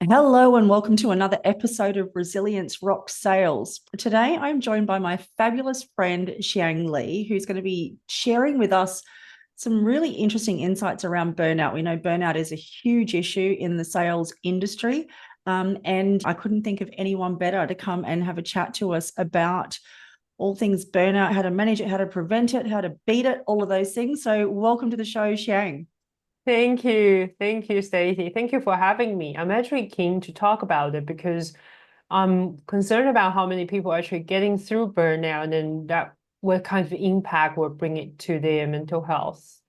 Hello and welcome to another episode of Resilience Rock Sales. Today I'm joined by my fabulous friend Xiang Li, who's going to be sharing with us some really interesting insights around burnout. We know burnout is a huge issue in the sales industry, and I couldn't think of anyone better to come and have a chat to us about all things burnout, how to manage it, how to prevent it, how to beat it, all of those things. So welcome to the show, Xiang. Thank you. Thank you, Stacey. Thank you for having me. I'm actually keen to talk about it because I'm concerned about how many people are actually getting through burnout and that what kind of impact will bring it to their mental health.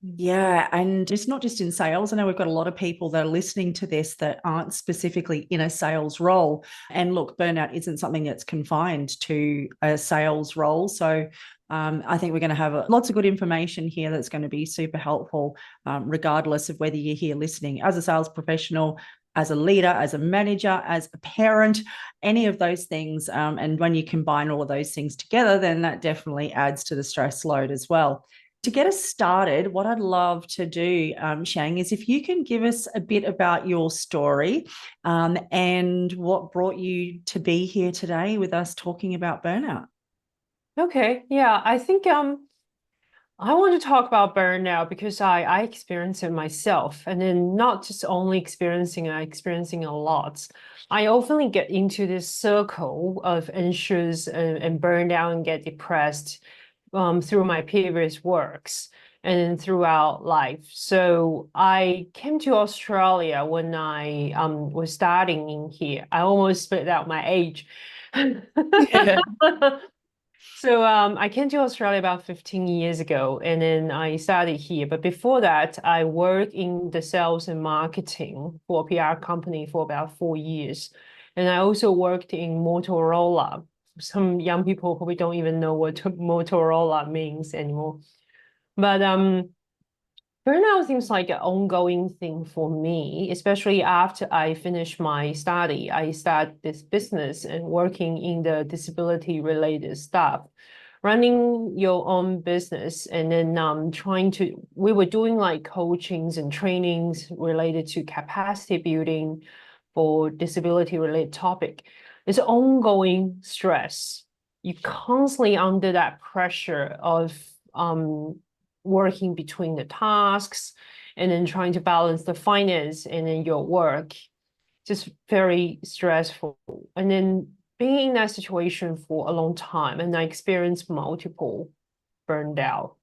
Yeah, and it's not just in sales. I know we've got a lot of people that are listening to this that aren't specifically in a sales role. And look, burnout isn't something that's confined to a sales role. So I think we're going to have lots of good information here that's going to be super helpful, regardless of whether you're here listening as a sales professional, as a leader, as a manager, as a parent, any of those things. And when you combine all of those things together, then that definitely adds to the stress load as well. To get us started, what I'd love to do, Shang, is if you can give us a bit about your story and what brought you to be here today with us talking about burnout. Okay, yeah, I think I want to talk about burnout because I experience it myself, and then not just only experiencing it, experiencing a lot. I often get into this circle of anxious and burned out and get depressed through my previous works and throughout life. So I came to Australia when I was starting in here. I almost spit out my age. Yeah. So I came to Australia about 15 years ago, and then I started here. But before that, I worked in the sales and marketing for a PR company for about 4 years. And I also worked in Motorola. Some young people probably don't even know what Motorola means anymore. But burnout seems like an ongoing thing for me, especially after I finished my study. I started this business and working in the disability related stuff, running your own business, and then we were doing like coachings and trainings related to capacity building for disability related topic. It's ongoing stress. You're constantly under that pressure of working between the tasks and then trying to balance the finance and then your work. Just very stressful. And then being in that situation for a long time, and I experienced multiple burned out.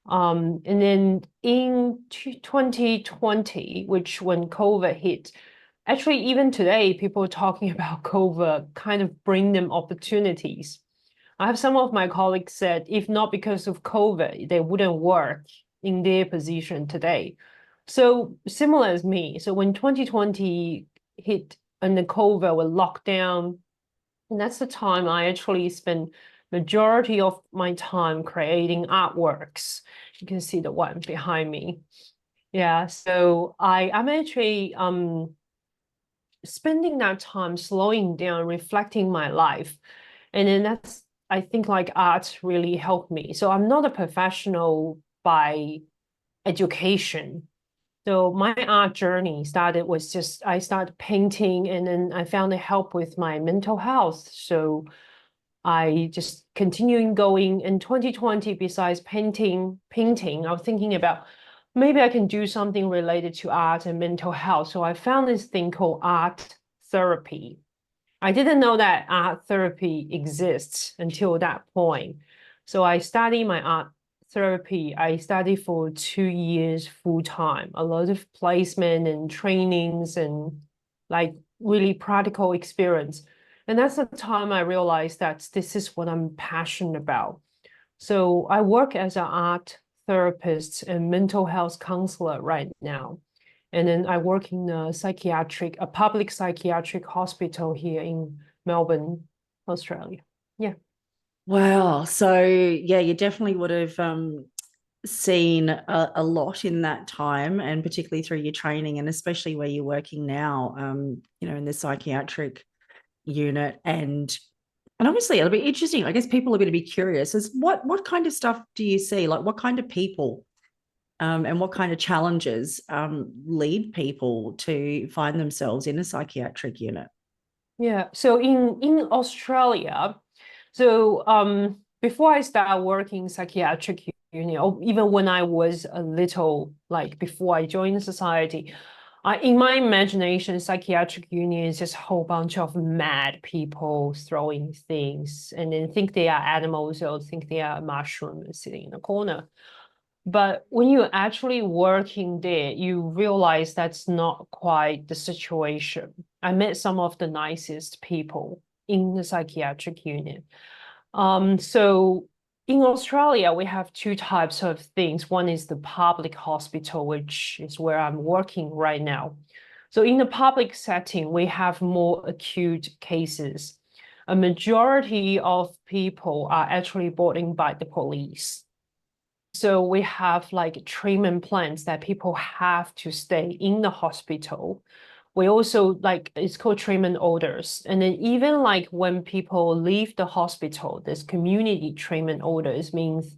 And then in 2020, which when COVID hit, actually even today, people talking about COVID kind of bring them opportunities. I have some of my colleagues said, if not because of COVID, they wouldn't work in their position today. So similar as me. So when 2020 hit and the COVID were locked down, and that's the time I actually spent majority of my time creating artworks. You can see the one behind me. Yeah, so I'm actually spending that time slowing down, reflecting my life. And then that's, I think like art really helped me. So I'm not a professional by education. So my art journey started was just, I started painting and then I found it help with my mental health. So I just continuing going in 2020, besides painting, I was thinking about maybe I can do something related to art and mental health. So I found this thing called art therapy. I didn't know that art therapy exists until that point. So I studied my art therapy. I studied for 2 years full time, a lot of placement and trainings and like really practical experience. And that's the time I realized that this is what I'm passionate about. So I work as an art therapist and mental health counselor right now. And then I work in a public psychiatric hospital here in Melbourne, Australia. Yeah. Wow. So, yeah, you definitely would have seen a lot in that time, and particularly through your training, and especially where you're working now, in the psychiatric unit. And obviously it'll be interesting. I guess people are going to be curious as what kind of stuff do you see? Like what kind of people? And what kind of challenges lead people to find themselves in a psychiatric unit? Yeah. So in Australia, so before I started working psychiatric unit, or even when I was a little, like before I joined the society, in my imagination, psychiatric union is just a whole bunch of mad people throwing things and then think they are animals or think they are mushrooms sitting in a corner. But when you're actually working there, you realize that's not quite the situation. I met some of the nicest people in the psychiatric unit. So in Australia, we have two types of things. One is the public hospital, which is where I'm working right now. So in the public setting, we have more acute cases. A majority of people are actually brought in by the police. So we have like treatment plans that people have to stay in the hospital. We also like, it's called treatment orders. And then even like when people leave the hospital, this community treatment orders means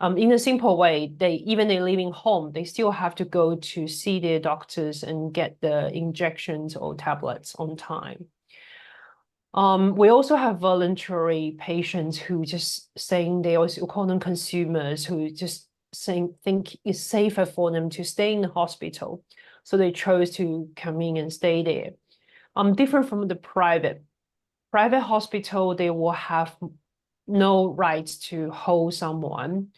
in a simple way, even they're leaving home, they still have to go to see their doctors and get the injections or tablets on time. We also have voluntary patients who just saying they also call them consumers who just think it's safer for them to stay in the hospital. So they chose to come in and stay there. Different from the private hospital, they will have no rights to hold someone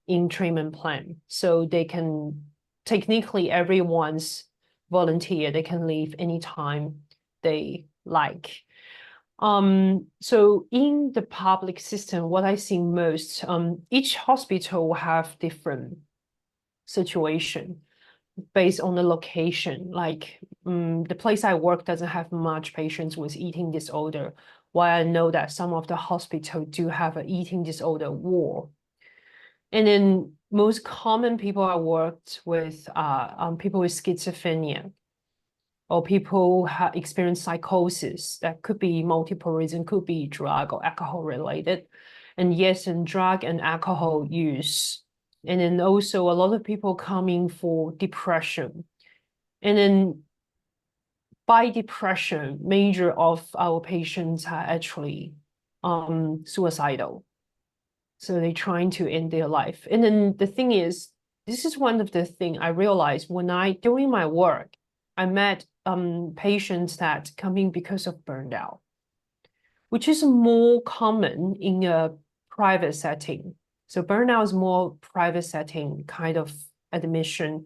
in treatment plan. So they can, technically everyone's volunteer, they can leave anytime they like. So in the public system, what I see most, each hospital will have different situation based on the location. Like the place I work doesn't have much patients with eating disorder, while I know that some of the hospitals do have an eating disorder ward. And then most common people I worked with are people with schizophrenia, or people who experience psychosis. That could be multiple reasons, could be drug or alcohol related. And yes, and drug and alcohol use. And then also a lot of people coming for depression. And then by depression, major of our patients are actually suicidal. So they're trying to end their life. And then the thing is, this is one of the things I realized when doing my work, I met patients that come in because of burnout, which is more common in a private setting. So burnout is more private setting kind of admission.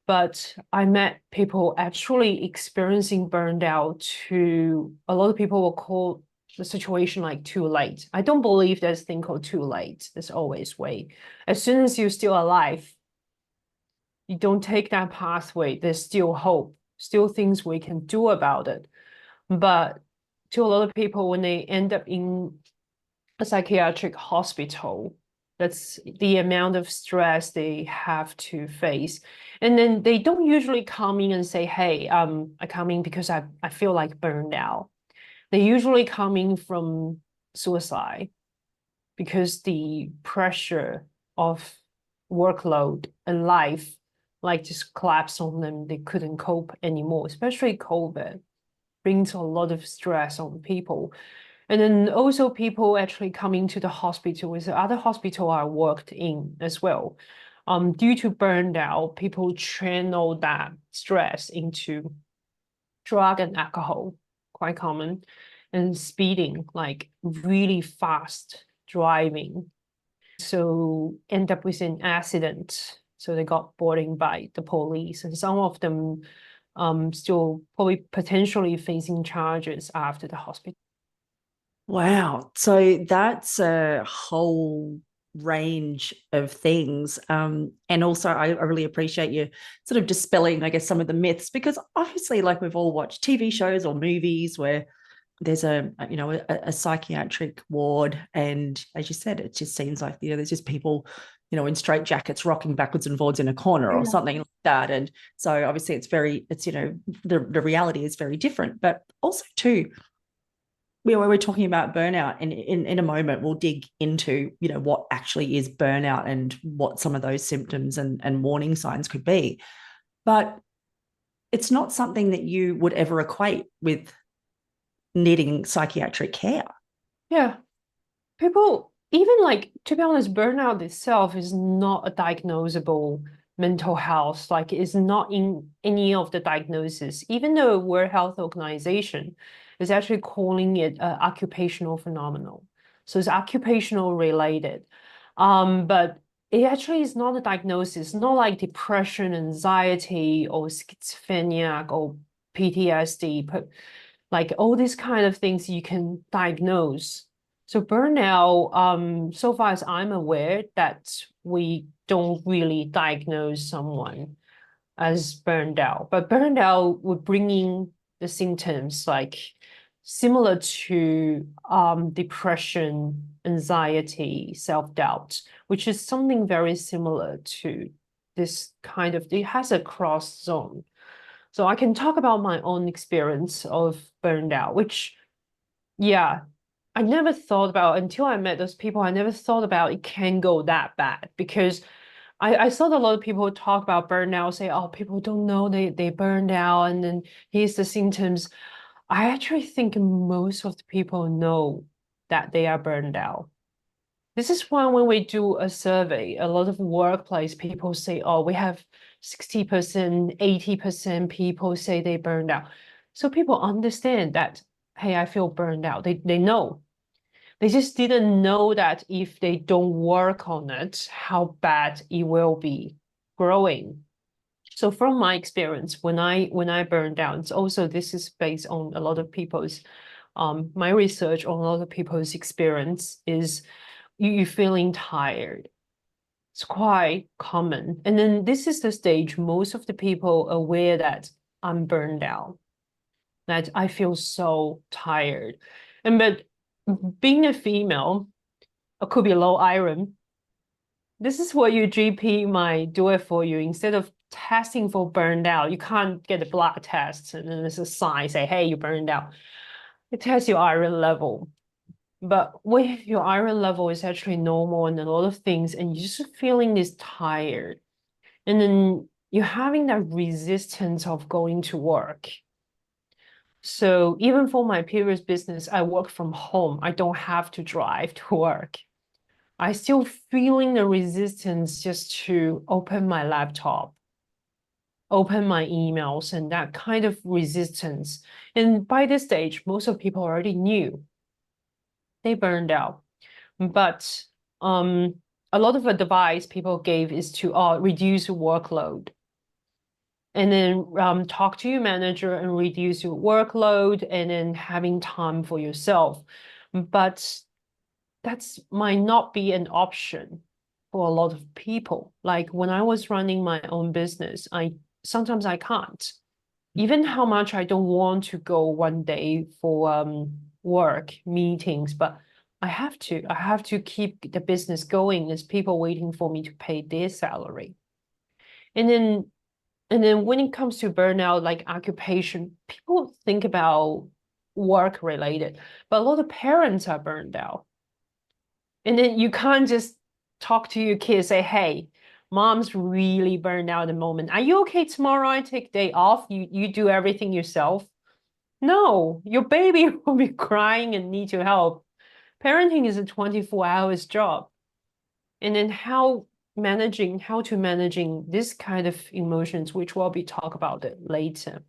But I met people actually experiencing burnout to, a lot of people will call the situation like too late. I don't believe there's a thing called too late. There's always way. As soon as you're still alive, you don't take that pathway, there's still hope, still things we can do about it. But to a lot of people, when they end up in a psychiatric hospital, that's the amount of stress they have to face. And then they don't usually come in and say, hey, I come in because I feel like burned out. They usually come in from suicide because the pressure of workload and life like just collapsed on them. They couldn't cope anymore, especially COVID brings a lot of stress on people. And then also people actually coming to the hospital with the other hospital I worked in as well. Due to burnout, people channel that stress into drug and alcohol, quite common, and speeding, like really fast driving. So end up with an accident. So they got brought in by the police, and some of them still probably potentially facing charges after the hospital. Wow. So that's a whole range of things. And also, I really appreciate you sort of dispelling, I guess, some of the myths, because obviously, like we've all watched TV shows or movies where there's a psychiatric ward, and as you said, it just seems like there's just people in straight jackets rocking backwards and forwards in a corner or something like that. And so obviously the reality is very different. But also too, we're talking about burnout, and in a moment we'll dig into, you know, what actually is burnout and what some of those symptoms and warning signs could be. But it's not something that you would ever equate with needing psychiatric care. Yeah. People, even like, to be honest, burnout itself is not a diagnosable mental health. Like, it's not in any of the diagnoses, even though World Health Organization is actually calling it an occupational phenomenon. So it's occupational related. But it actually is not a diagnosis, not like depression, anxiety, or schizophrenia, or PTSD, but like all these kind of things you can diagnose. So burnout, so far as I'm aware, that we don't really diagnose someone as burned out, but burned out would bring in the symptoms like similar to depression, anxiety, self-doubt, which is something very similar to this kind of, it has a cross zone. So I can talk about my own experience of burned out, which, yeah, I never thought about until I met those people. I never thought about it can go that bad, because I saw a lot of people talk about burnout, say, oh, people don't know they burned out, and then here's the symptoms. I actually think most of the people know that they are burned out. This is why when we do a survey, a lot of workplace people say, oh, we have 60%, 80% people say they burned out. So people understand that, hey, I feel burned out. They know. They just didn't know that if they don't work on it, how bad it will be growing. So from my experience, when I burned out, it's also, this is based on a lot of people's my research on a lot of people's experience, is you feeling tired. It's quite common. And then this is the stage most of the people are aware that I'm burned out, that I feel so tired. And but being a female, it could be low iron. This is what your GP might do it for you. Instead of testing for burned out, you can't get a blood test and then there's a sign say, hey, you burned out. It tests your iron level. But when your iron level is actually normal and a lot of things, and you're just feeling this tired, and then you're having that resistance of going to work. So even for my previous business, I work from home. I don't have to drive to work. I still feeling the resistance just to open my laptop, open my emails, and that kind of resistance. And by this stage, most of people already knew they burned out. But a lot of advice people gave is to reduce workload. And then talk to your manager and reduce your workload, and then having time for yourself. But that's might not be an option for a lot of people. Like when I was running my own business, sometimes I can't. Even how much I don't want to go one day for work meetings, but I have to keep the business going. There's people waiting for me to pay their salary. And then when it comes to burnout, like occupation, people think about work related, but a lot of parents are burned out. And then you can't just talk to your kids, say, hey, mom's really burned out at the moment. Are you okay tomorrow? I take day off. You do everything yourself. No, your baby will be crying and need your help. Parenting is a 24 hours job. And then how to managing this kind of emotions, which we'll be talk about it later.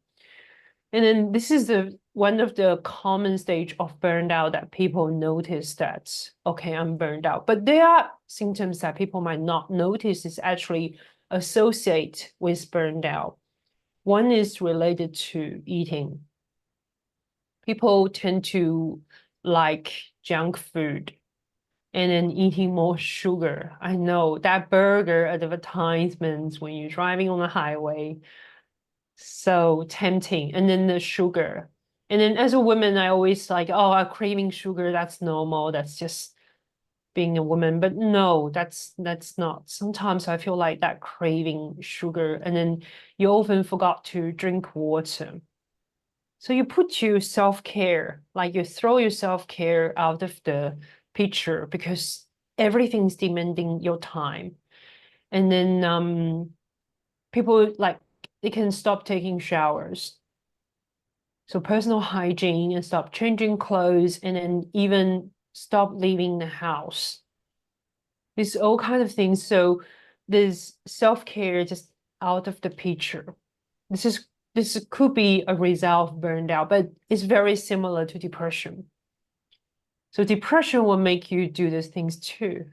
And then this is one of the common stage of burnout that people notice that, okay, I'm burned out. But there are symptoms that people might not notice is actually associate with burned out. One is related to eating. People tend to like junk food and then eating more sugar. I know that burger advertisements when you're driving on the highway, so tempting. And then the sugar. And then as a woman, I always like, oh, I'm craving sugar. That's normal. That's just being a woman. But no, that's not. Sometimes I feel like that craving sugar. And then you often forgot to drink water. So you put your self-care, like you throw your self-care out of the picture because everything's demanding your time. And then people like they can stop taking showers. So personal hygiene and stop changing clothes and then even stop leaving the house. These all kind of things. So this self-care just out of the picture. This could be a result of burned out, but it's very similar to depression. So depression will make you do these things too.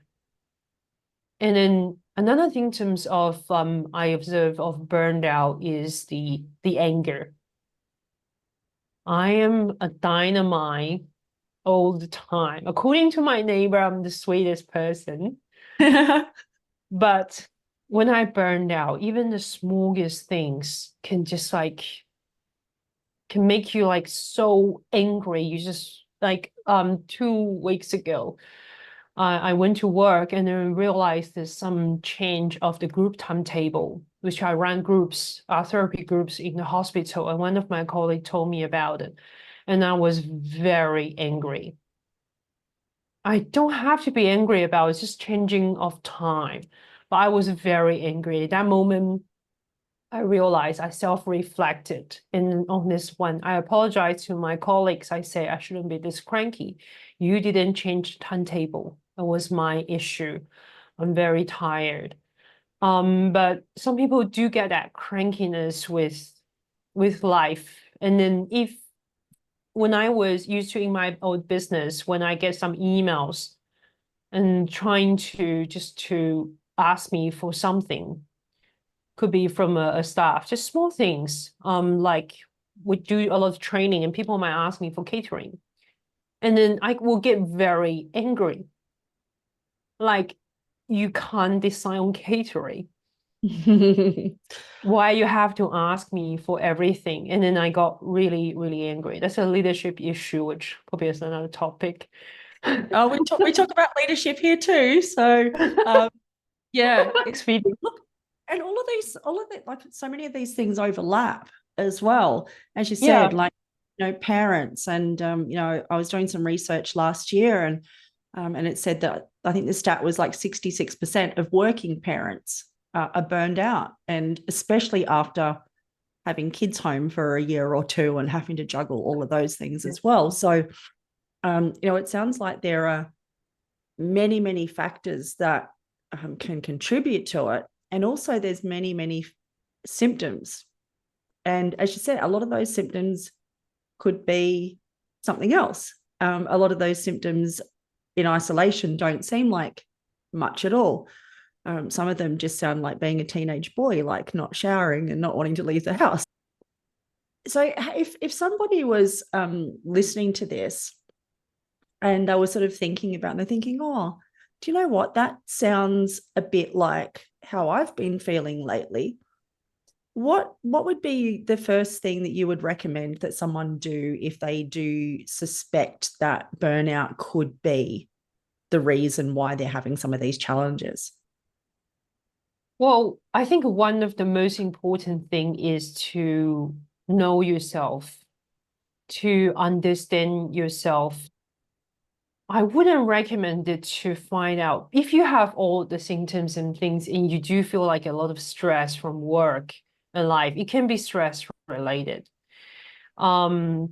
And then another symptoms of I observe of burned out is the anger. I am a dynamite all the time. According to my neighbor, I'm the sweetest person. But when I burned out, even the smallest things can just like can make you like so angry. You just like 2 weeks ago, I went to work and then realized there's some change of the group timetable, which I ran groups, therapy groups in the hospital, and one of my colleagues told me about it, and I was very angry. I don't have to be angry about it, it's just changing of time, but I was very angry. At that moment, I realized I self-reflected on this one. I apologized to my colleagues. I say I shouldn't be this cranky. You didn't change the timetable. It was my issue. I'm very tired. But some people do get that crankiness with life. And then when I was used to in my old business, when I get some emails and trying to just to ask me for something, could be from a staff, just small things. Like we do a lot of training and people might ask me for catering. And then I will get very angry. Like, you can't decide on catering. Why you have to ask me for everything? And then I got really, really angry. That's a leadership issue, which probably is another topic. Oh, we talk about leadership here too. So yeah, It's feeding. look, and all of that, like so many of these things overlap as well. As you said, Yeah. like, parents, and I was doing some research last year, and it said that I think the stat was like 66% of working parents are burned out, and especially after having kids home for a year or two and having to juggle all of those things as well. So, it sounds like there are many, many factors that can contribute to it. And also there's many, many symptoms. And as you said, a lot of those symptoms could be something else. A lot of those symptoms in isolation don't seem like much at all. Some of them just sound like being a teenage boy, like not showering and not wanting to leave the house. So if somebody was listening to this and they were sort of thinking about, they're thinking, oh, do you know what? That sounds a bit like how I've been feeling lately. What would be the first thing that you would recommend that someone do if they do suspect that burnout could be the reason why they're having some of these challenges? Well, I think one of the most important thing is to know yourself, to understand yourself. I wouldn't recommend it to find out if you have all the symptoms and things and you do feel like a lot of stress from work and life. It can be stress related. I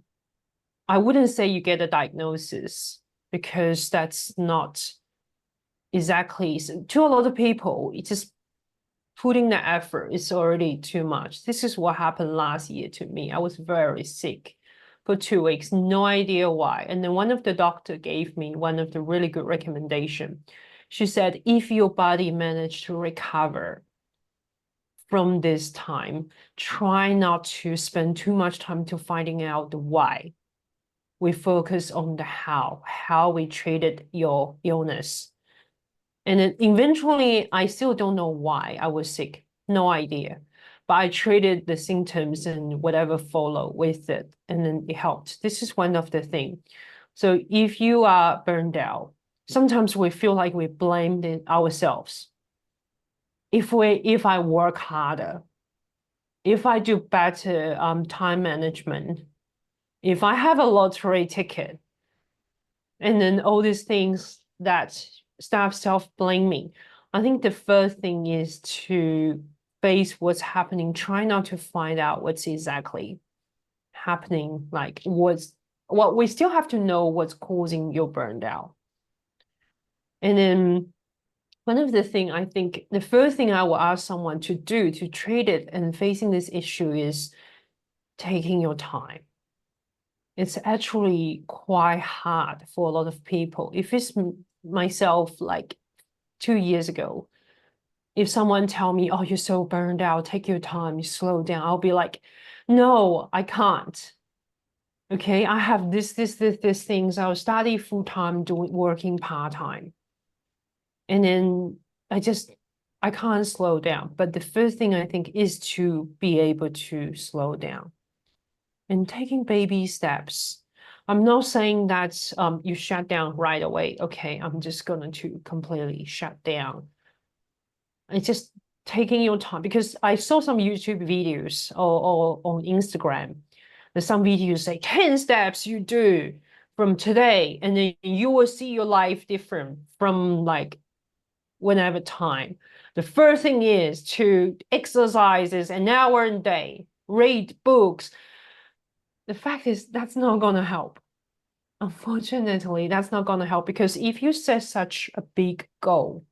wouldn't say you get a diagnosis because that's not exactly to a lot of people. It's just putting the effort is already too much. This is what happened last year to me. I was very sick for 2 weeks, no idea why. And then one of the doctor gave me one of the really good recommendation. She said, if your body managed to recover from this time, try not to spend too much time to finding out the why. We focus on the how we treated your illness. And then eventually, I still don't know why I was sick. No idea. But I treated the symptoms and whatever follow with it, and then it helped. This is one of the things. So if you are burned out, sometimes we feel like we blame ourselves. If I work harder, if I do better time management, If I have a lottery ticket and then all these things that start self-blaming, I think the first thing is to face what's happening, try not to find out what's exactly happening, like what we still have to know what's causing your burnout. And then one of the things I think the first thing I will ask someone to do to treat it and facing this issue is taking your time. It's actually quite hard for a lot of people. If it's myself, like 2 years ago, if someone tell me, oh, you're so burned out, take your time, you slow down, I'll be like, no, I can't. Okay, I have this things. I'll study full-time, working part-time. And then I can't slow down. But the first thing I think is to be able to slow down and taking baby steps. I'm not saying that you shut down right away. Okay, I'm just going to completely shut down. It's just taking your time, because I saw some YouTube videos or on Instagram. There's some videos say 10 steps you do from today, and then you will see your life different from like whenever time. The first thing is to exercises an hour a day, read books. The fact is that's not going to help. Unfortunately, that's not going to help, because if you set such a big goal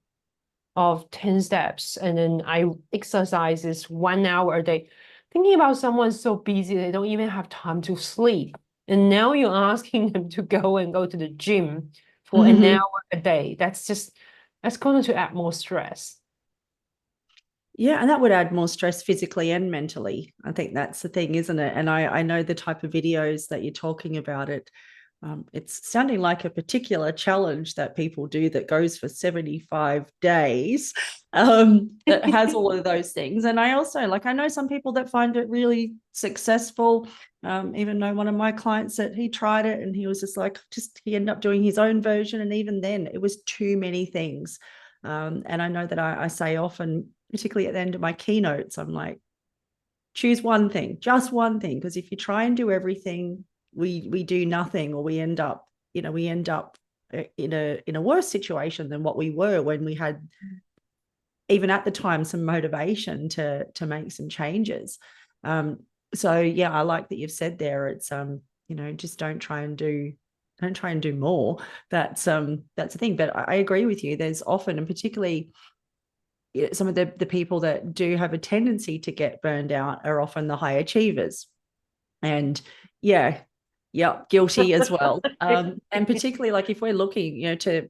of 10 steps and then I exercises 1 hour a day, thinking about someone so busy they don't even have time to sleep. And now you're asking them to go to the gym for an hour a day. That's going to add more stress. Yeah, and that would add more stress physically and mentally. I think that's the thing, isn't it? And I know the type of videos that you're talking about. It's sounding like a particular challenge that people do that goes for 75 days, that has all of those things. And I also, like, I know some people that find it really successful. Even know one of my clients that he tried it and he was just like, he ended up doing his own version. And even then it was too many things. And I know that I say often, particularly at the end of my keynotes, I'm like, choose one thing, just one thing. Because if you try and do everything, we do nothing, or we end up in a worse situation than what we were when we had, even at the time, some motivation to make some changes. So yeah, I like that you've said there, it's just don't try and do more. That's the thing. But I agree with you. There's often, and particularly some of the people that do have a tendency to get burned out are often the high achievers. And yeah, guilty as well. And particularly, like, if we're looking, to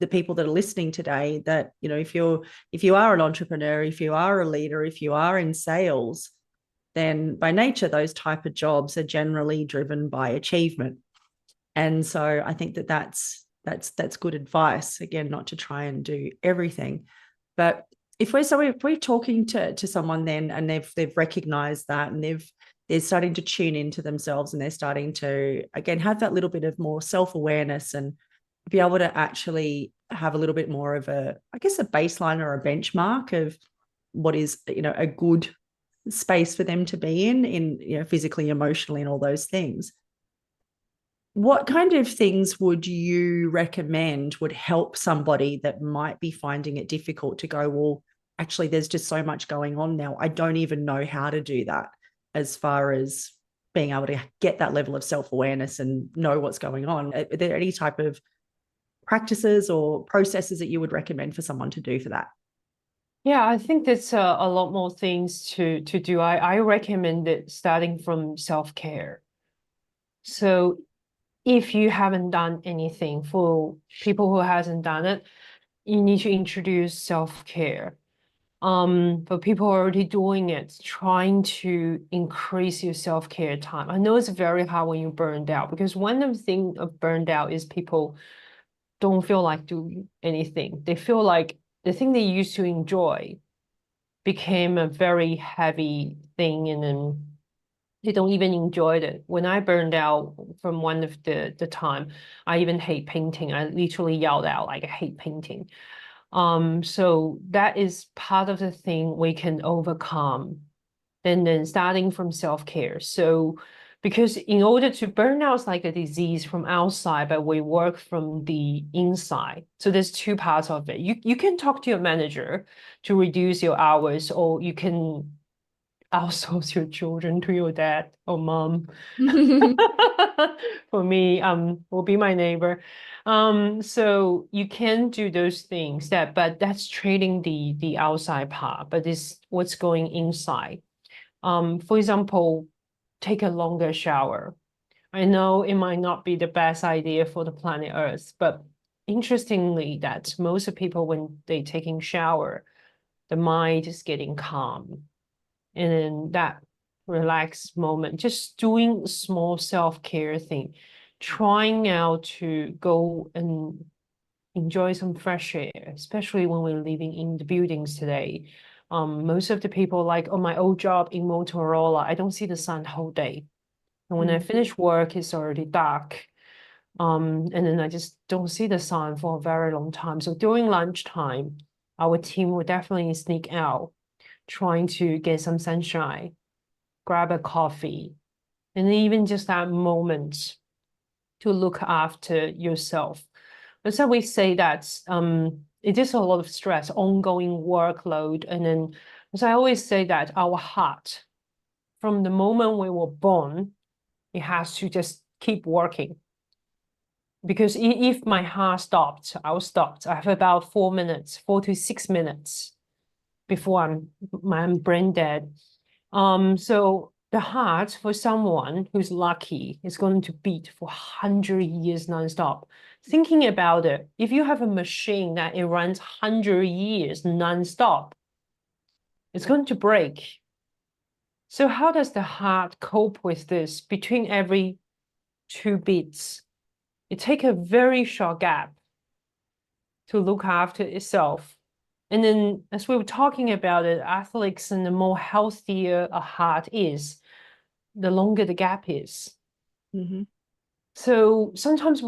the people that are listening today, that, if you are an entrepreneur, if you are a leader, if you are in sales, then by nature, those type of jobs are generally driven by achievement. And so I think that's good advice. Again, not to try and do everything. But if we're talking to someone then, and they've recognized that, and they're starting to tune into themselves, and they're starting to, again, have that little bit of more self-awareness and be able to actually have a little bit more of a baseline or a benchmark of what is, a good space for them to be in, physically, emotionally, and all those things. What kind of things would you recommend would help somebody that might be finding it difficult to go, well, actually, there's just so much going on now, I don't even know how to do that, as far as being able to get that level of self-awareness and know what's going on? Are there any type of practices or processes that you would recommend for someone to do for that? Yeah, I think there's a lot more things to do. I recommend it starting from self-care. So if you haven't done anything, for people who hasn't done it, you need to introduce self-care. For people who are already doing it, trying to increase your self-care time. I know it's very hard when you're burned out, because one of the things of burned out is people don't feel like doing anything. They feel like the thing they used to enjoy became a very heavy thing, and then they don't even enjoy it. When I burned out from one of the time, I even hate painting. I literally yelled out, like, I hate painting. So that is part of the thing we can overcome. And then starting from self-care. So Because in order to burn out is like a disease from outside, but we work from the inside. So there's two parts of it. You can talk to your manager to reduce your hours, or you can outsource your children to your dad or mom. For me, will be my neighbor. So you can do those things but that's trading the outside part, but it's what's going inside. For example, take a longer shower. I know it might not be the best idea for the planet Earth, but interestingly, that most of people, when they taking shower, the mind is getting calm. And then that relaxed moment, just doing small self-care thing, trying out to go and enjoy some fresh air, especially when we're living in the buildings today. Most of the people, like on my old job in Motorola, I don't see the sun whole day. And when I finish work, it's already dark. And then I just don't see the sun for a very long time. So during lunchtime, our team will definitely sneak out, trying to get some sunshine, grab a coffee, and even just that moment to look after yourself. But so we say that it is a lot of stress, ongoing workload. And then, as I always say, that our heart, from the moment we were born, it has to just keep working. Because if my heart stopped, I was stopped. I have about 4 minutes, 4 to 6 minutes before I'm brain dead. So the heart for someone who's lucky is going to beat for 100 years nonstop. Thinking about it, if you have a machine that it runs 100 years nonstop, it's going to break. So how does the heart cope with this? Between every 2 beats, it takes a very short gap to look after itself. And then as we were talking about it, athletes, and the more healthier a heart is, the longer the gap is. So sometimes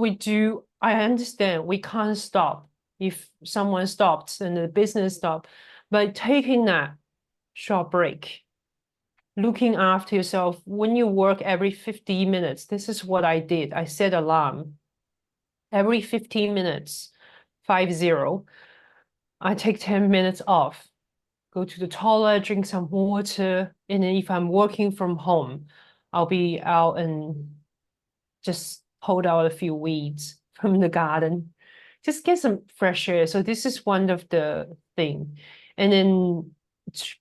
I understand we can't stop if someone stops and the business stops, but taking that short break, looking after yourself. When you work every 15 minutes, this is what I did. I set alarm. Every 15 minutes, 50, I take 10 minutes off, go to the toilet, drink some water. And then if I'm working from home, I'll be out and just hold out a few weeds from the garden, just get some fresh air. So this is one of the thing. And then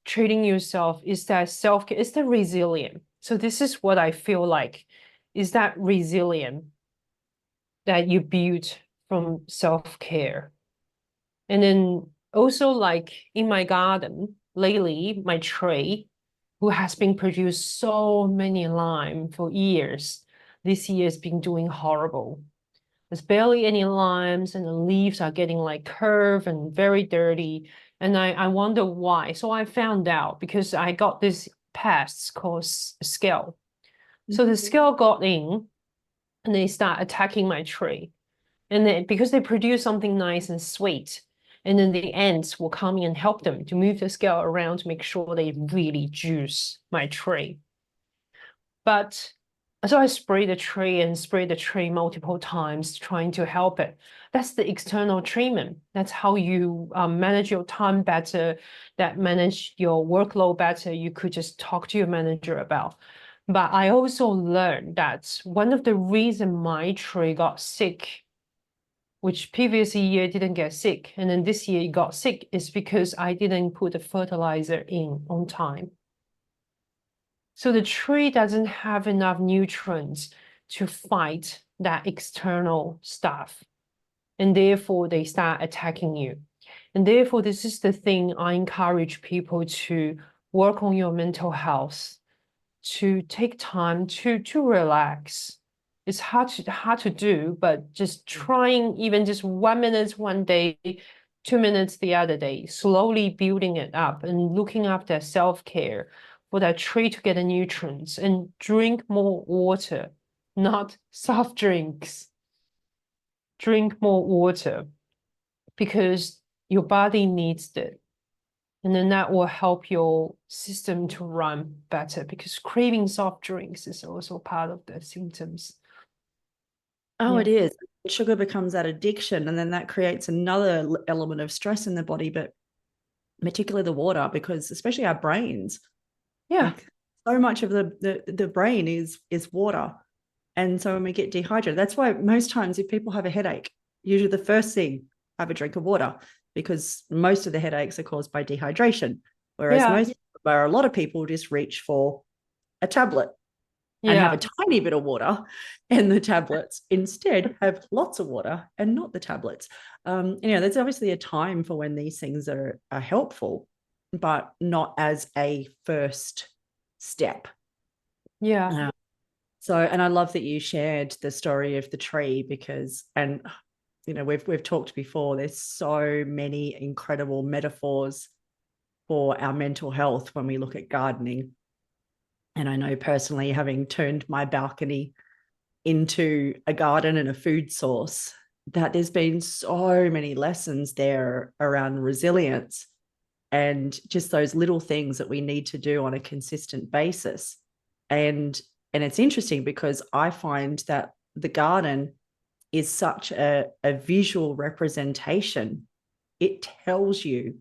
treating yourself is that self-care, is the resilient. So this is what I feel like is that resilient that you build from self-care. And then also, like in my garden lately, my tree, who has been produced so many lime for years, this year has been doing horrible. There's barely any limes, and the leaves are getting like curved and very dirty. And I wonder why. So I found out because I got this pest called scale. So the scale got in and they start attacking my tree. And then because they produce something nice and sweet, and then the ants will come in and help them to move the scale around to make sure they really juice my tree. But so I spray the tree multiple times, trying to help it. That's the external treatment. That's how you manage your time better, that manage your workload better. You could just talk to your manager about. But I also learned that one of the reasons my tree got sick, which previous year didn't get sick, and then this year it got sick, is because I didn't put the fertilizer in on time. So the tree doesn't have enough nutrients to fight that external stuff. And therefore they start attacking you. And therefore, this is the thing I encourage people to work on your mental health, to take time to relax. It's hard to do, but just trying even just 1 minute one day, 2 minutes the other day, slowly building it up and looking after self-care for that tree to get the nutrients, and drink more water, not soft drinks. Drink more water because your body needs it. And then that will help your system to run better, because craving soft drinks is also part of the symptoms. Oh, Yeah. it is. Sugar becomes that addiction, and then that creates another element of stress in the body, but particularly the water, because especially our brains, Yeah. like so much of the brain is water. And so when we get dehydrated, that's why most times if people have a headache, usually the first thing, have a drink of water, because most of the headaches are caused by dehydration. Whereas Yeah. a lot of people just reach for a tablet and have Yeah. a tiny bit of water, and the tablets instead have lots of water and not the tablets. There's obviously a time for when these things are helpful, but not as a first step. Yeah. So, and I love that you shared the story of the tree, because, and we've talked before, there's so many incredible metaphors for our mental health when we look at gardening. And I know personally, having turned my balcony into a garden and a food source, that there's been so many lessons there around resilience and just those little things that we need to do on a consistent basis. And it's interesting because I find that the garden is such a visual representation. It tells you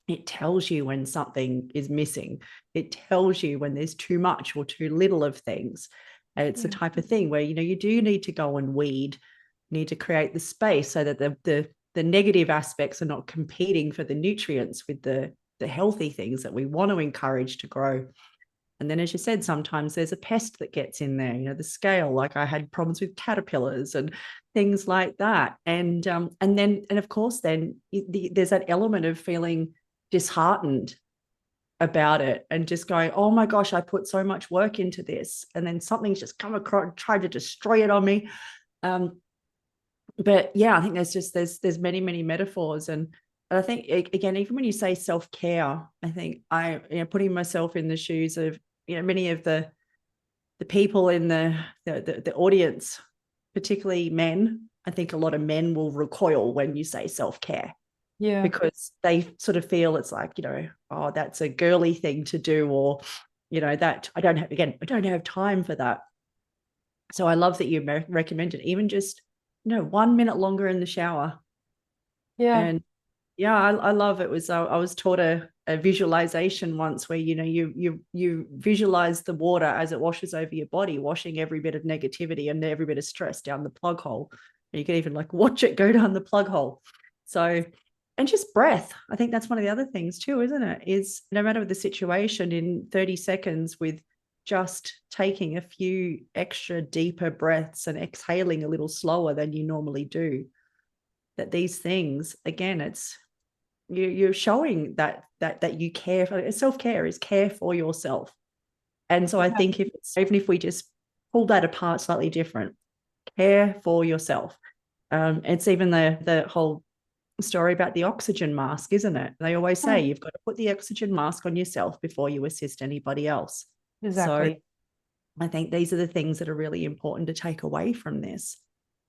when something is missing. It tells you when there's too much or too little of things. And it's the type of thing where, you do need to go and weed, need to create the space so that the negative aspects are not competing for the nutrients with the healthy things that we want to encourage to grow. And then, as you said, sometimes there's a pest that gets in there, the scale, like I had problems with caterpillars and things like that. And of course, then there's that element of feeling disheartened about it and just going, oh my gosh, I put so much work into this. And then something's just come across, tried to destroy it on me. But yeah, I think there's many, many metaphors. And I think, again, even when you say self-care, I think putting myself in the shoes of, many of the people in the audience, particularly men. I think a lot of men will recoil when you say self-care. Yeah. Because they sort of feel it's like, oh, that's a girly thing to do, or, that I don't have time for that. So I love that you recommended even just, 1 minute longer in the shower. Yeah. And yeah, I love it. I was taught a visualization once where, you visualize the water as it washes over your body, washing every bit of negativity and every bit of stress down the plug hole. And you can even like watch it go down the plug hole. So, and just breath. I think that's one of the other things too, isn't it? Is no matter the situation, in 30 seconds, with just taking a few extra deeper breaths and exhaling a little slower than you normally do, that these things, again, it's you're showing that you care. Self-care is care for yourself. And so I think even if we just pull that apart slightly different, care for yourself. It's even the whole story about the oxygen mask, isn't it? They always say you've got to put the oxygen mask on yourself before you assist anybody else. Exactly. So I think these are the things that are really important to take away from this.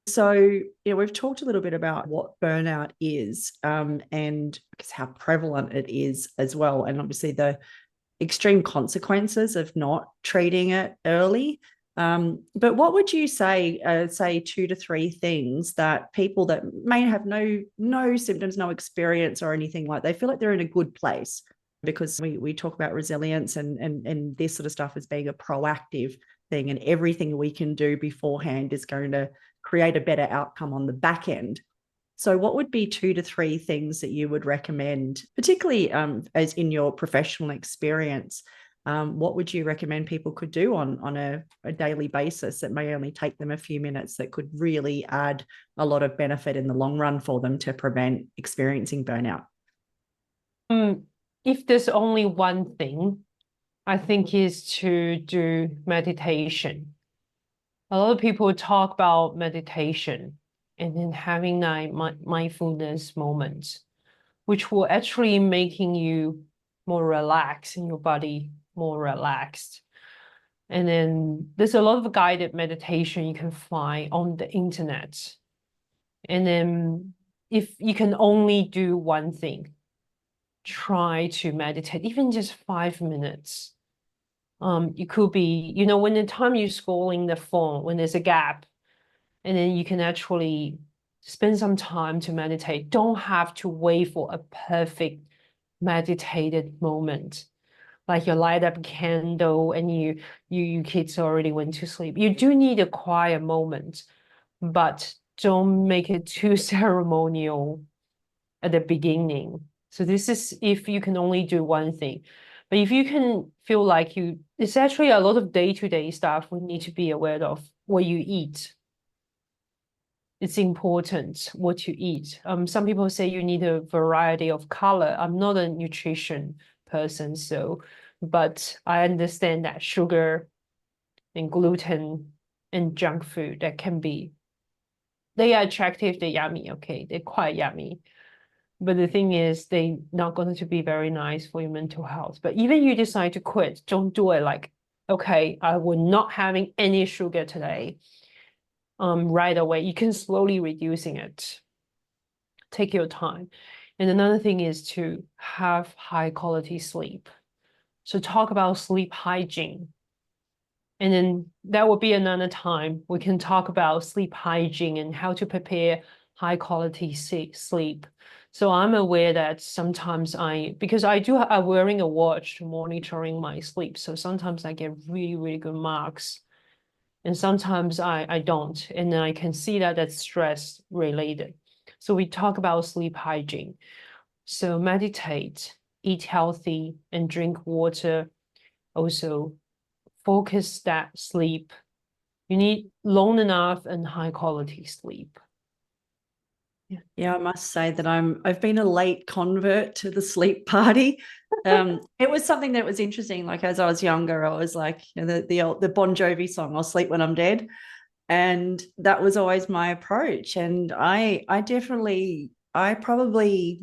So, we've talked a little bit about what burnout is, and I guess how prevalent it is as well. And obviously the extreme consequences of not treating it early. But what would you say 2 to 3 things that people that may have no symptoms, no experience or anything like, they feel like they're in a good place? Because we talk about resilience and this sort of stuff as being a proactive thing, and everything we can do beforehand is going to create a better outcome on the back end. So what would be 2 to 3 things that you would recommend, particularly as in your professional experience? What would you recommend people could do on a daily basis that may only take them a few minutes, that could really add a lot of benefit in the long run for them to prevent experiencing burnout? If there's only one thing, I think is to do meditation. A lot of people talk about meditation and then having that mindfulness moments, which will actually making you more relaxed in your body, more relaxed. And then there's a lot of guided meditation you can find on the internet. And then if you can only do one thing, try to meditate, even just 5 minutes. It could be, when the time you're scrolling the phone, when there's a gap, and then you can actually spend some time to meditate. Don't have to wait for a perfect meditated moment. Like you light up a candle and you kids already went to sleep. You do need a quiet moment, but don't make it too ceremonial at the beginning. So this is if you can only do one thing. But if you can feel like it's actually a lot of day-to-day stuff we need to be aware of. What you eat. It's important what you eat. Some people say you need a variety of color. I'm not a nutrition person, but I understand that sugar and gluten and junk food they are attractive, they're yummy, okay, they're quite yummy. But the thing is, they're not going to be very nice for your mental health. But even you decide to quit, don't do it like, okay, I will not having any sugar today. Right away. You can slowly reducing it. Take your time. And another thing is to have high quality sleep. So talk about sleep hygiene. And then that will be another time we can talk about sleep hygiene and how to prepare high quality sleep. So I'm aware that sometimes because I'm wearing a watch monitoring my sleep. So sometimes I get really, really good marks. And sometimes I don't. And I can see that that's stress related. So we talk about sleep hygiene. So meditate, eat healthy, and drink water. Also, focus that sleep. You need long enough and high quality sleep. Yeah, I must say that I've been a late convert to the sleep party. It was something that was interesting. Like as I was younger, I was like, the Bon Jovi song, "I'll sleep when I'm dead," and that was always my approach. And I probably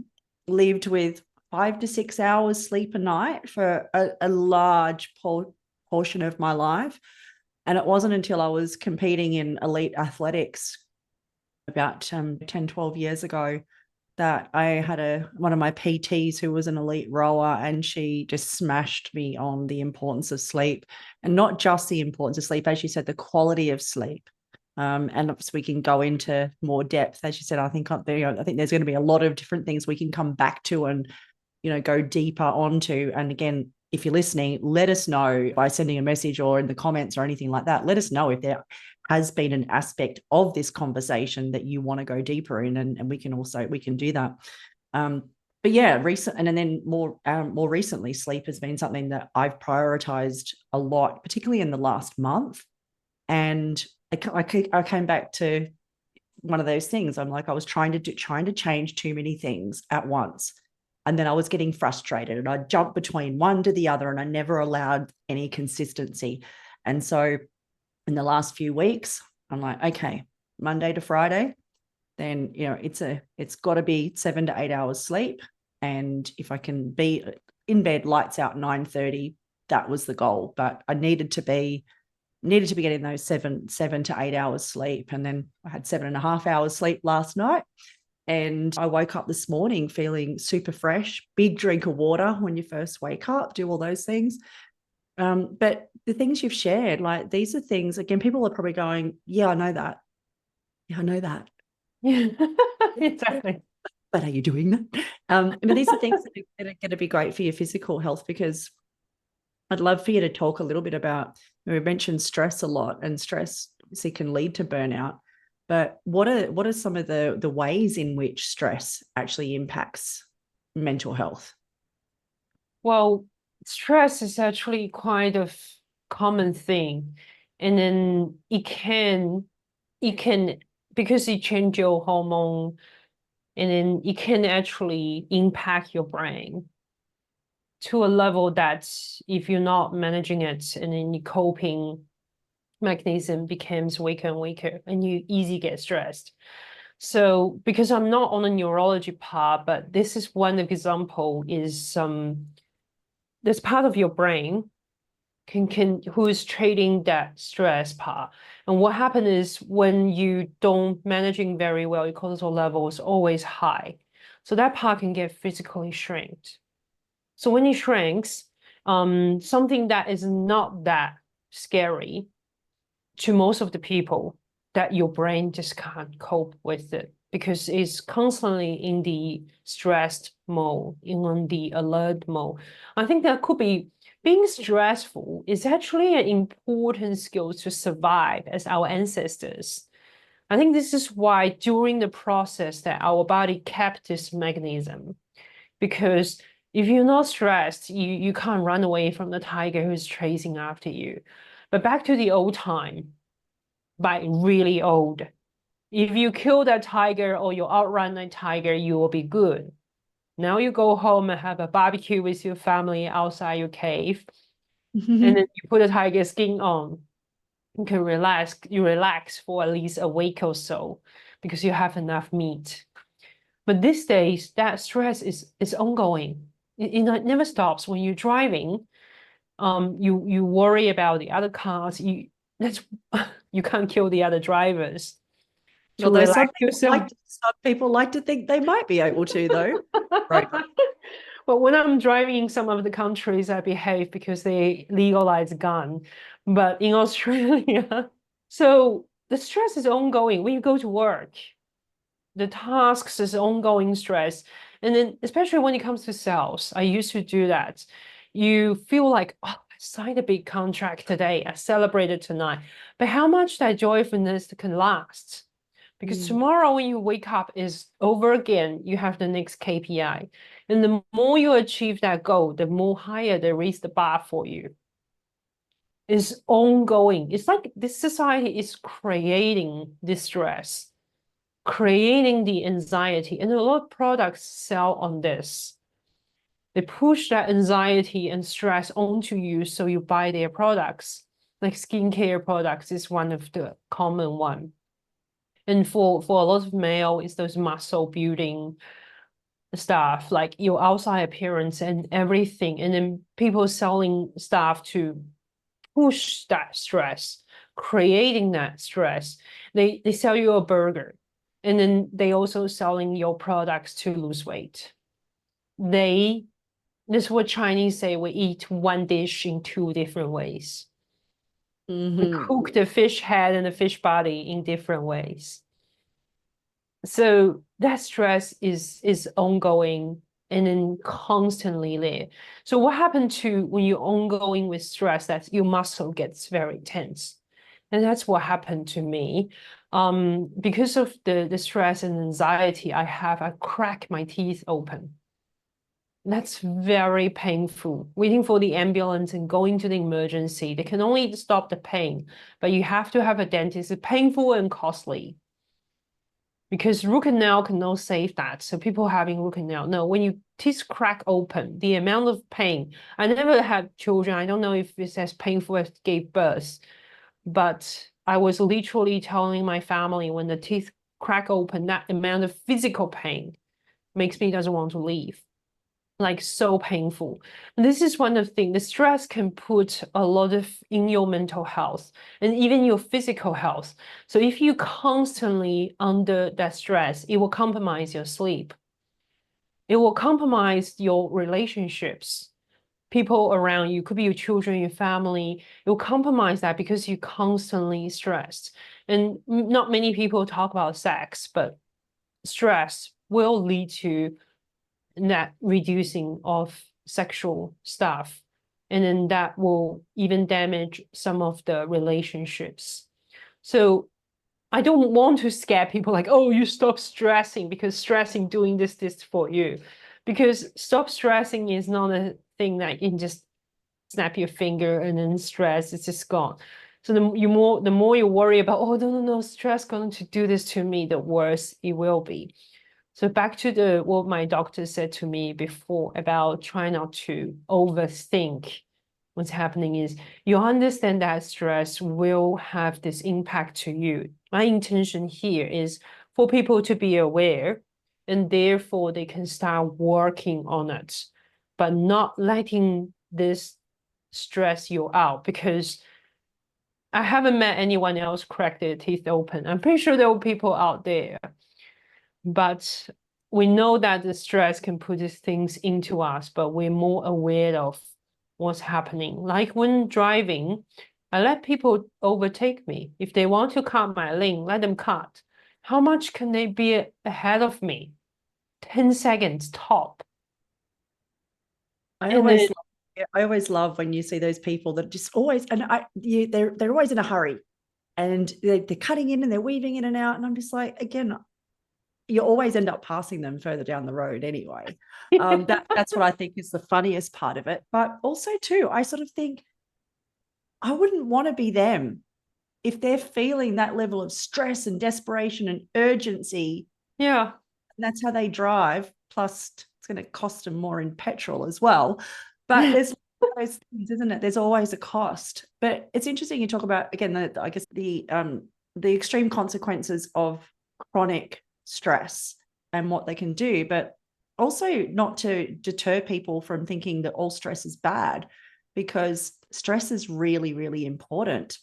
lived with 5 to 6 hours sleep a night for a large portion of my life. And it wasn't until I was competing in elite athletics about 10, 12 years ago that I had one of my PTs who was an elite rower, and she just smashed me on the importance of sleep, and not just the importance of sleep, as you said, the quality of sleep. And so we can go into more depth, as you said. I think there's going to be a lot of different things we can come back to and go deeper onto. And again, if you're listening, let us know by sending a message or in the comments or anything like that. Let us know if there has been an aspect of this conversation that you want to go deeper in, and we can do that. But yeah, more recently, sleep has been something that I've prioritized a lot, particularly in the last month. And I came back to one of those things. I'm like, I was trying to change too many things at once. And then I was getting frustrated and I'd jump between one to the other, and I never allowed any consistency. And so in the last few weeks, I'm like, okay, Monday to Friday, then, it's got to be 7 to 8 hours sleep. And if I can be in bed, lights out 9:30, that was the goal. But I needed to be getting those 7 to 8 hours sleep. And then I had 7.5 hours sleep last night. And I woke up this morning feeling super fresh, big drink of water when you first wake up, do all those things. But the things you've shared, like these are things, again, people are probably going, yeah, I know that. Yeah, I know that. Yeah, exactly. But are you doing that? These are things that are going to be great for your physical health, because I'd love for you to talk a little bit about, we mentioned stress a lot, and stress obviously can lead to burnout. But what are some of the ways in which stress actually impacts mental health? Well, stress is actually quite a common thing. And then it can, because it change your hormone, and then it can actually impact your brain to a level that if you're not managing it, and then your coping mechanism becomes weaker and weaker, and you easily get stressed. So because I'm not on the neurology part, but this is one example, is this part of your brain who is trading that stress part. And what happens is when you don't managing very well, your cortisol level is always high. So that part can get physically shrinked. So when it shrinks, something that is not that scary to most of the people, that your brain just can't cope with it because it's constantly in the stressed mode, in the alert mode. I think that could be being stressful is actually an important skill to survive as our ancestors. I think this is why during the process that our body kept this mechanism, because if you're not stressed, you can't run away from the tiger who's chasing after you. But back to the old time, by really old, if you kill that tiger or you outrun that tiger, you will be good. Now you go home and have a barbecue with your family outside your cave, and then you put a tiger skin on. You can relax. You relax for at least a week or so because you have enough meat. But these days, that stress is ongoing. It never stops. When you're driving, you worry about the other cars. You can't kill the other drivers to Although relax yourself. some people like to think they might be able to, though. Right. But when I'm driving in some of the countries, I behave because they legalize gun. But in Australia, so the stress is ongoing. When you go to work, the tasks is ongoing stress. And then especially when it comes to sales, I used to do that. You feel like, oh, I signed a big contract today. I celebrated tonight. But how much that joyfulness can last? Because tomorrow when you wake up is over again, you have the next KPI. And the more you achieve that goal, the more higher they raise the bar for you. It's ongoing. It's like this society is creating this stress, creating the anxiety, and a lot of products sell on this. They push that anxiety and stress onto you, so you buy their products. Like skincare products is one of the common one. And for a lot of male, it's those muscle building stuff, like your outside appearance and everything. And then people selling stuff to push that stress, creating that stress. They sell you a burger, and then they also selling your products to lose weight. This is what Chinese say, we eat one dish in two different ways. We cook the fish head and the fish body in different ways. So that stress is ongoing and then constantly there. So what happened to when you're ongoing with stress, that your muscle gets very tense. And that's what happened to me. Because of the stress and anxiety I crack my teeth open. That's very painful. Waiting for the ambulance and going to the emergency. They can only stop the pain, but you have to have a dentist. It's painful and costly. Because root canal cannot save that. So people having root canal, no, when your teeth crack open, the amount of pain. I never had children. I don't know if it's as painful as gave birth, but I was literally telling my family when the teeth crack open, that amount of physical pain makes me doesn't want to leave. Like so painful. And this is one of the things, the stress can put a lot of in your mental health and even your physical health. So if you constantly under that stress, it will compromise your sleep. It will compromise your relationships. People around you, could be your children, your family, it will compromise that because you're constantly stressed. And not many people talk about sex, but stress will lead to that reducing of sexual stuff. And then that will even damage some of the relationships. So I don't want to scare people like, oh, you stop stressing because stressing doing this for you. Because stop stressing is not a thing that you can just snap your finger and then stress, it's just gone. So the more you worry about, oh, no, stress going to do this to me, the worse it will be. So back to what my doctor said to me before about trying not to overthink what's happening is you understand that stress will have this impact to you. My intention here is for people to be aware and therefore they can start working on it, but not letting this stress you out, because I haven't met anyone else crack their teeth open. I'm pretty sure there are people out there. But we know that the stress can put these things into us, but we're more aware of what's happening. Like when driving, I let people overtake me. If they want to cut my lane, let them cut. How much can they be ahead of me? 10 seconds top. I And then, always, I always love when you see those people that just always, and they're always in a hurry, and they're cutting in and they're weaving in and out, and I'm just like, again, you always end up passing them further down the road anyway. That's what I think is the funniest part of it. But also too, I sort of think I wouldn't want to be them if they're feeling that level of stress and desperation and urgency. yeah. And that's how they drive. Plus, it's going to cost them more in petrol as well. But there's those things, isn't it? There's always a cost. But it's interesting you talk about, again, I guess the extreme consequences of chronic stress and what they can do, but also not to deter people from thinking that all stress is bad, because stress is really, really important.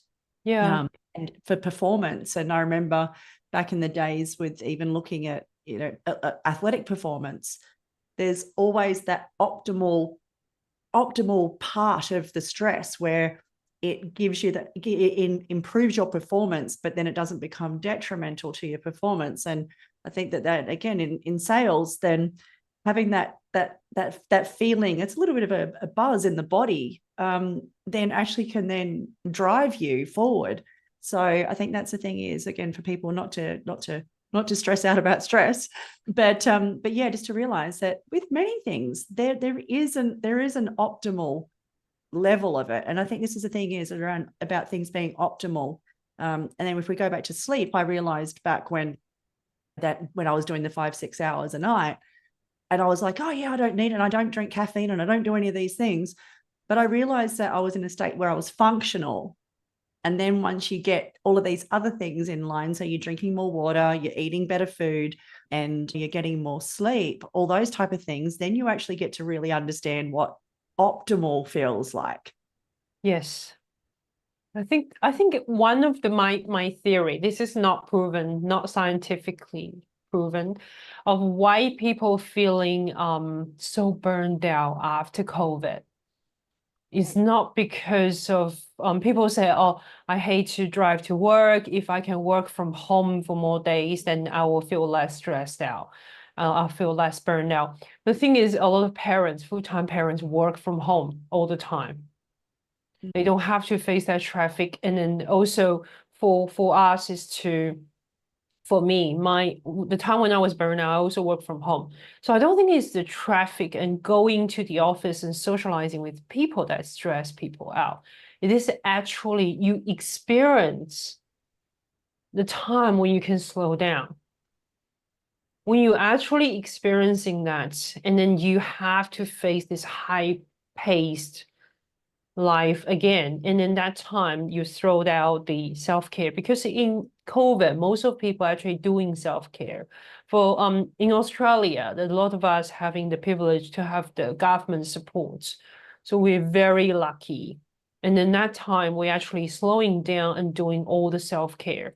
Yeah. And for performance. And I remember back in the days with even looking at, athletic performance, there's always that optimal part of the stress where it gives you that, it improves your performance, but then it doesn't become detrimental to your performance. And I think that again, in sales, then having that feeling, it's a little bit of a buzz in the body, then actually can then drive you forward. So I think that's the thing is, again, for people not to stress out about stress, but yeah, just to realize that with many things, there is an optimal level of it. And I think this is the thing is around about things being optimal. And then if we go back to sleep, I realized back when I was doing the 5-6 hours a night, and I was like, oh yeah, I don't need it. And I don't drink caffeine and I don't do any of these things. But I realized that I was in a state where I was functional. And then once you get all of these other things in line, so you're drinking more water, you're eating better food, and you're getting more sleep, all those type of things, then you actually get to really understand what optimal feels like. Yes. I think one of my theory, this is not proven, not scientifically proven, of why people feeling so burned out after COVID. It's not because of people say, oh, I hate to drive to work. If I can work from home for more days, then I will feel less stressed out. I'll feel less burned out. The thing is, a lot of parents, full-time parents, work from home all the time. They don't have to face that traffic. And then also for us is to, for me, the time when I was burned out, I also work from home. So I don't think it's the traffic and going to the office and socializing with people that stress people out. It is actually you experience the time when you can slow down. When you're actually experiencing that, and then you have to face this high-paced life again. And in that time, you throw out the self-care, because in COVID, most of people actually doing self-care. For in Australia, there's a lot of us having the privilege to have the government support. So we're very lucky. And in that time, we're actually slowing down and doing all the self-care.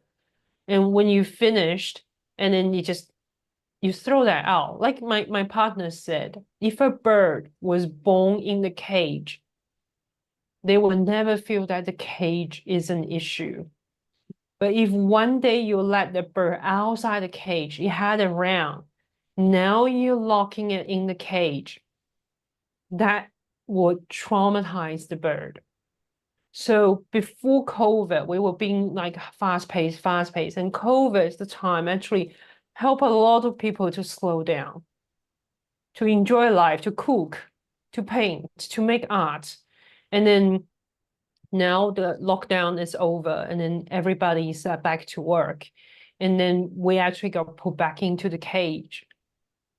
And when you finished, and then you throw that out. Like my partner said, if a bird was born in the cage, they will never feel that the cage is an issue. But if one day you let the bird outside the cage, it had a round, now you're locking it in the cage, that would traumatize the bird. So before COVID, we were being like fast paced. And COVID is the time actually help a lot of people to slow down, to enjoy life, to cook, to paint, to make art. And then now the lockdown is over, and then everybody's back to work. And then we actually got put back into the cage.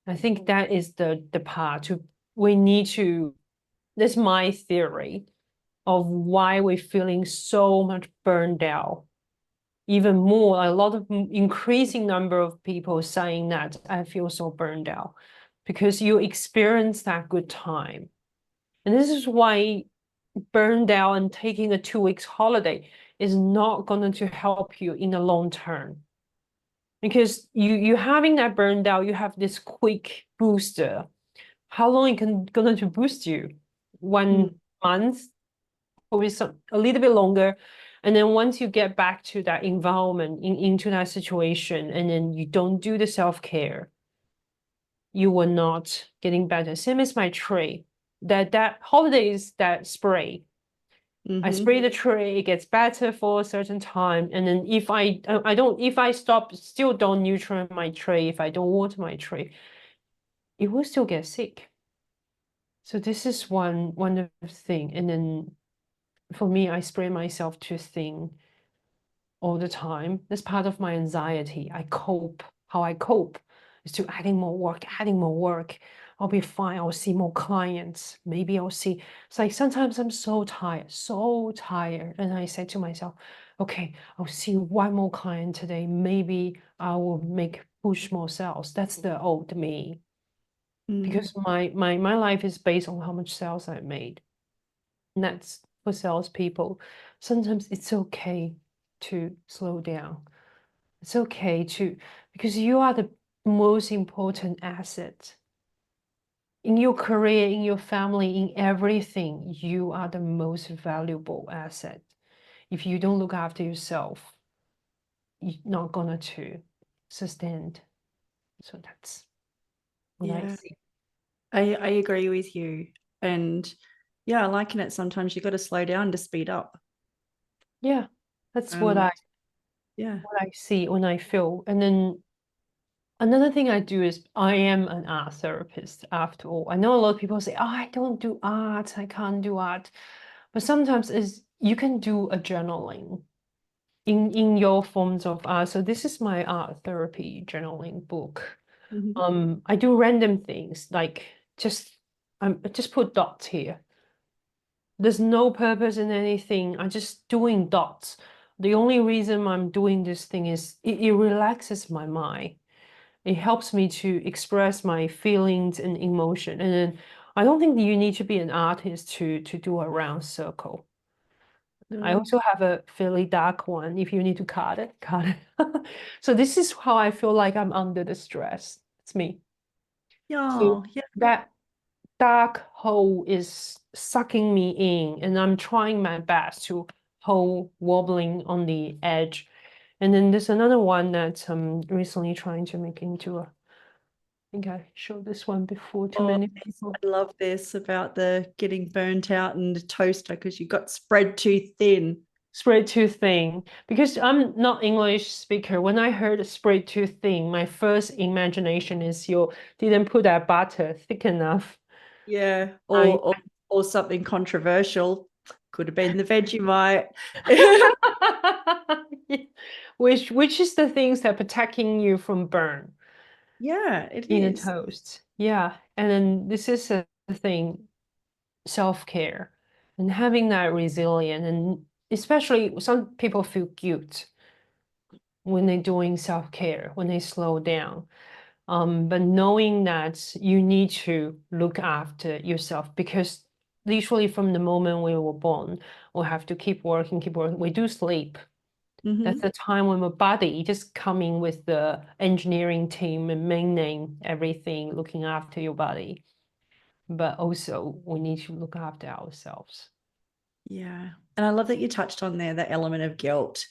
I think that is the part we need to, that's my theory of why we're feeling so much burned out. Even more, a lot of increasing number of people saying that I feel so burned out, because you experience that good time. And this is why burned out and taking a 2 weeks holiday is not going to help you in the long term. because you having that burned out, you have this quick booster. How long it going to boost you? 1 month, or a little bit longer. And then once you get back to that environment, into that situation, and then you don't do the self-care, you will not getting better. Same as my tray. That holidays, that spray. I spray the tray, it gets better for a certain time. And then if I stop, still don't nutrient my tray, if I don't water my tray, it will still get sick. So this is one of the thing. And then for me, I spray myself too thin all the time. That's part of my anxiety. How I cope is to adding more work. I'll be fine. I'll see more clients. Maybe I'll see. It's like sometimes I'm so tired. And I say to myself, okay, I'll see one more client today. Maybe I will push more sales. That's the old me. Because my life is based on how much sales I made. And that's for salespeople. Sometimes it's okay to slow down. It's okay because you are the most important asset. In your career, in your family, in everything, you are the most valuable asset. If you don't look after yourself, you're not gonna to sustain. So that's what I see. I agree with you. And yeah, I liken it, sometimes you got to slow down to speed up. Yeah, that's what I see when I feel. And then another thing I do is I am an art therapist after all. I know a lot of people say, oh, I don't do art, I can't do art. But sometimes is you can do a journaling in your forms of art. So this is my art therapy journaling book. I do random things like just put dots here. There's no purpose in anything. I'm just doing dots. The only reason I'm doing this thing is it relaxes my mind. It helps me to express my feelings and emotion. And then I don't think you need to be an artist to do a round circle. I also have a fairly dark one. If you need to cut it, cut it. So this is how I feel like I'm under the stress. It's me. So that dark hole is sucking me in, and I'm trying my best to hold wobbling on the edge. And then there's another one that I'm recently trying to make into a, I think I showed this one before to many people. I love this about the getting burnt out and the toaster because you got spread too thin. Spread too thin. Because I'm not English speaker. When I heard spread too thin, my first imagination is you didn't put that butter thick enough. Yeah, or something controversial. Could have been the Vegemite. Which is the things that protecting you from burn. Yeah, it in is. a toast. Yeah. And then this is a thing, self-care and having that resilience. And especially some people feel guilt when they're doing self-care, when they slow down. But knowing that you need to look after yourself, because literally from the moment we were born, we have to keep working. We do sleep. That's the time when my body just coming with the engineering team and maintaining everything, looking after your body. But also we need to look after ourselves. Yeah. And I love that you touched on there the element of guilt,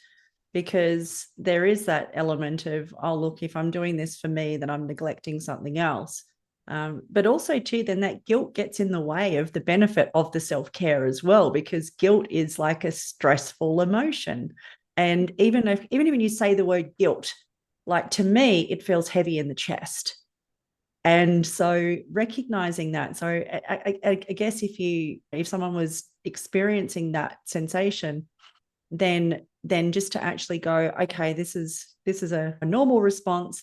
because there is that element of, oh, look, if I'm doing this for me, then I'm neglecting something else. But also too, then that guilt gets in the way of the benefit of the self-care as well, because guilt is like a stressful emotion. And even when you say the word guilt, like to me, it feels heavy in the chest. And so recognizing that, so I guess if someone was experiencing that sensation, then just to actually go, okay, this is a normal response,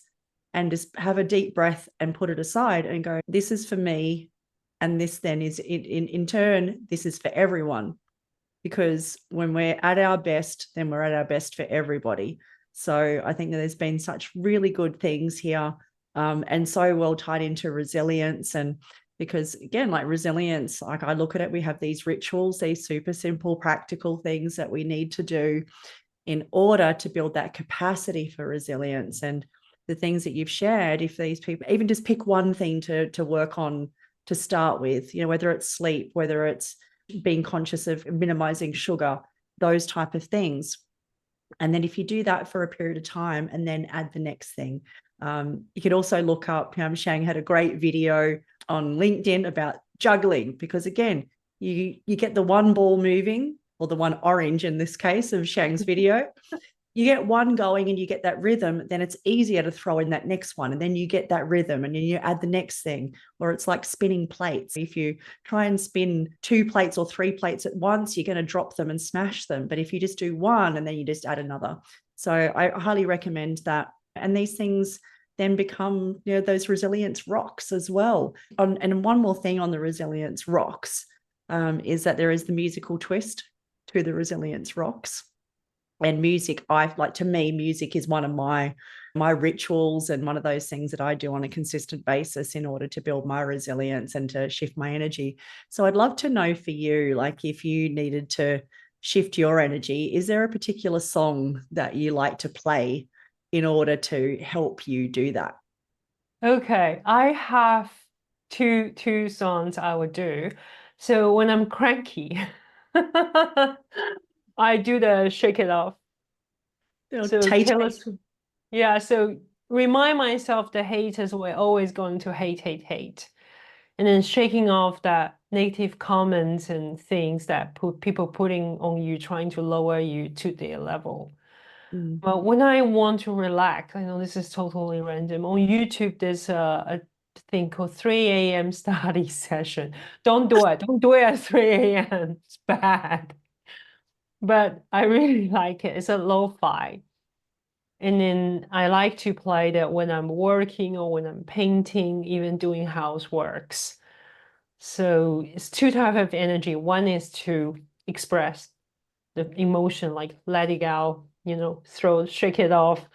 and just have a deep breath and put it aside and go, this is for me, and this then is in turn, this is for everyone. Because when we're at our best, then we're at our best for everybody. So I think that there's been such really good things here, and so well tied into resilience. And because again, like resilience, like I look at it, we have these rituals, these super simple, practical things that we need to do in order to build that capacity for resilience. And the things that you've shared, if these people even just pick one thing to work on to start with, whether it's sleep, whether it's being conscious of minimizing sugar, those type of things. And then if you do that for a period of time and then add the next thing, you could also look up, Xiang had a great video on LinkedIn about juggling, because again, you get the one ball moving, or the one orange in this case of Xiang's video. You get one going and you get that rhythm, then it's easier to throw in that next one. And then you get that rhythm and then you add the next thing. Or it's like spinning plates. If you try and spin 2 plates or 3 plates at once, you're going to drop them and smash them. But if you just do one and then you just add another. So I highly recommend that. And these things then become, those resilience rocks as well. And one more thing on the resilience rocks is that there is the musical twist to the resilience rocks. And music, to me, music is one of my rituals, and one of those things that I do on a consistent basis in order to build my resilience and to shift my energy. So I'd love to know for you, like, if you needed to shift your energy, is there a particular song that you like to play in order to help you do that? Okay, I have two songs I would do. So when I'm cranky, I do the Shake It Off. So Taylor Swift. Yeah, so remind myself the haters were always going to hate, hate, hate. And then shaking off that negative comments and things that people putting on you, trying to lower you to their level. But when I want to relax, I know this is totally random. On YouTube, there's a thing called 3 a.m. study session. Don't do it. Don't do it at 3 a.m. It's bad. But I really like it. It's a lo-fi. And then I like to play that when I'm working or when I'm painting, even doing houseworks. So it's 2 types of energy. One is to express the emotion, like let it out, shake it off.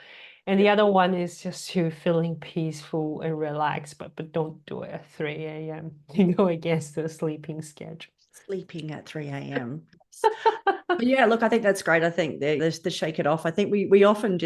And the other one is just to feeling peaceful and relaxed, but don't do it at 3 a.m. You go against the sleeping schedule. Sleeping at 3 a.m. Yeah, look, I think that's great. I think the shake it off. I think we often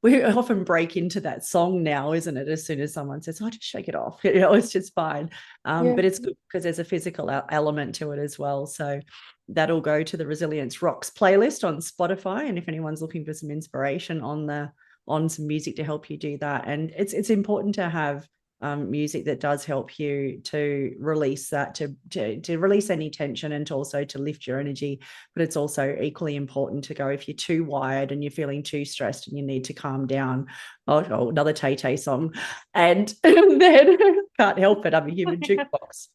we often break into that song now, isn't it? As soon as someone says, "Oh, just shake it off," it's just fine. But it's good because there's a physical element to it as well. So that'll go to the Resilience Rocks playlist on Spotify. And if anyone's looking for some inspiration on some music to help you do that, and it's important to have music that does help you to release that, to release any tension, and also to lift your energy. But it's also equally important to go, if you're too wired and you're feeling too stressed and you need to calm down, another Tay song, and then can't help it, I'm a human jukebox.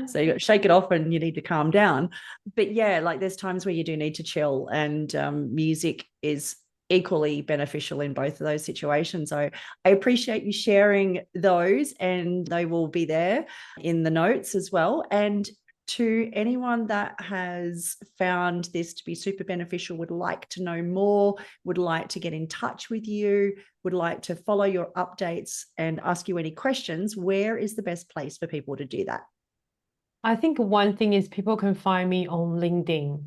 So you got to shake it off and you need to calm down. But yeah, like there's times where you do need to chill, and music is equally beneficial in both of those situations. So I appreciate you sharing those, and they will be there in the notes as well. And to anyone that has found this to be super beneficial, would like to know more, would like to get in touch with you, would like to follow your updates and ask you any questions, where is the best place for people to do that? I think one thing is people can find me on LinkedIn.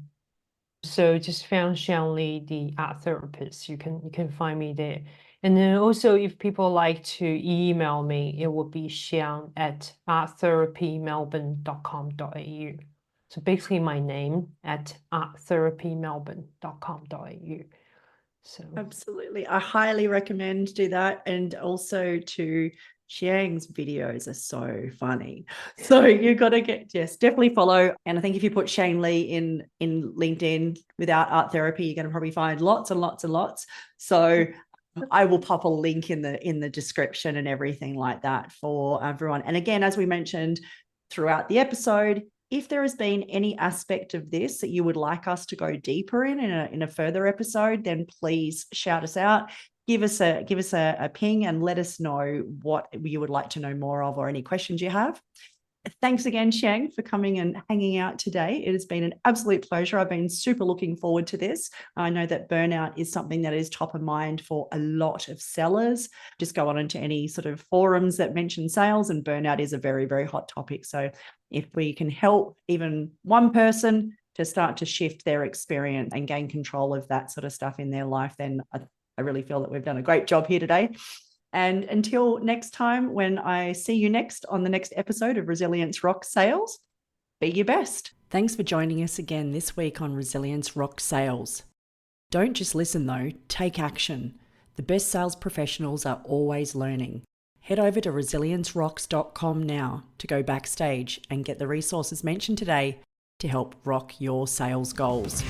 So just found Xiang Li, the art therapist. You can find me there. And then also, if people like to email me, it would be xiang@arttherapymelbourne.com.au. So basically my name at arttherapymelbourne.com.au. So absolutely, I highly recommend do that. And also to Xiang's videos are so funny. So you got to definitely follow. And I think if you put Xiang Li in LinkedIn without art therapy, you're going to probably find lots and lots and lots. So I will pop a link in the description and everything like that for everyone. And again, as we mentioned throughout the episode, if there has been any aspect of this that you would like us to go deeper in a further episode, then please shout us out. Give us a ping and let us know what you would like to know more of, or any questions you have. Thanks again, Xiang, for coming and hanging out today. It has been an absolute pleasure. I've been super looking forward to this. I know that burnout is something that is top of mind for a lot of sellers. Just go on into any sort of forums that mention sales, and burnout is a very, very hot topic. So if we can help even one person to start to shift their experience and gain control of that sort of stuff in their life, then I really feel that we've done a great job here today. And until next time, when I see you next on the next episode of Resilience Rocks Sales, be your best. Thanks for joining us again this week on Resilience Rocks Sales. Don't just listen though, take action. The best sales professionals are always learning. Head over to resiliencerocks.com now to go backstage and get the resources mentioned today to help rock your sales goals.